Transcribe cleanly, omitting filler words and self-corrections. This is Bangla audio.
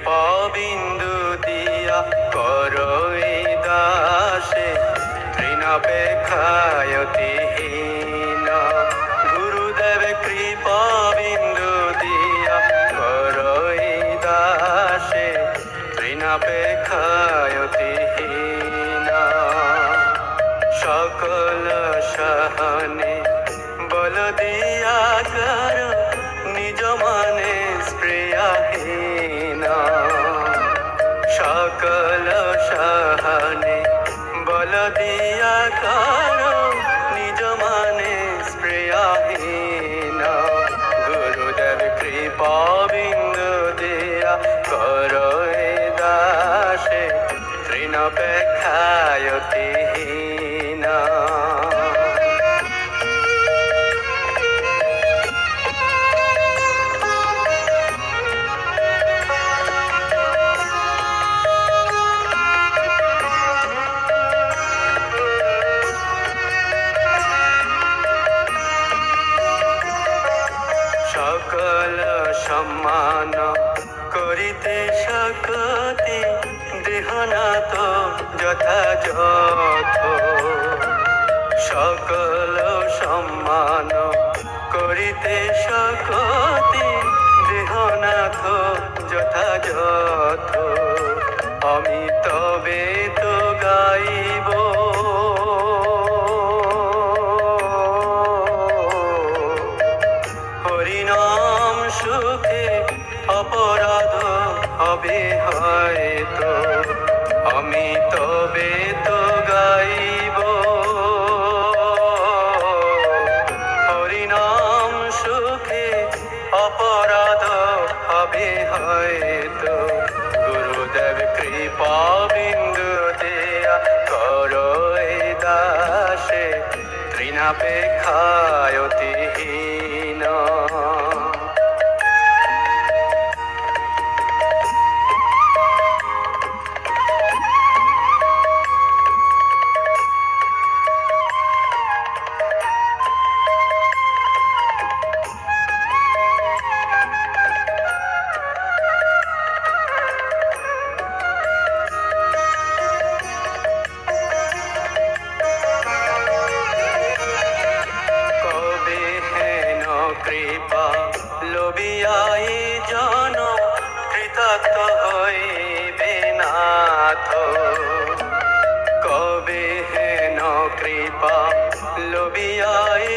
কৃপা বিন্দু দিয়া করো এই দাসে তৃণাপেক্ষায়তিহীন। গুরুদেব কৃপা বিন্দু দিয়া করো এই দাসে তৃণাপেক্ষায়তিহীন। সকল সহনে বল দিয়া কর নিজ মানে স্পৃহীন। সকল সহনে বল দিয়া কর নিজ মানে স্পৃহীন। গুরুদেব কৃপা বিন্দু দিয়া কর এ দাসে তৃণাপেক্ষায়তিহীন। সকল সম্মান করিতে শক্তি দেহনাথ যথাযথ। সকল সম্মান করিতে শক্তি দেহনাথ যথাযথ। আমি তবে তো গাইব হরিনাম সুখে অপরাধ হবে হয়তো। আমি তবে তো গাইব হরিনাম সুখে অপরাধ হবে হয়তো। গুরুদেব কৃপা বিন্দু দেয়া করো এই দাসে তৃণাপেক্ষায়তিহীন। কৃপা লোভিয়াই জন কৃতার্থ হইবে নাথ। কবে হেন কৃপা লোভিয়াই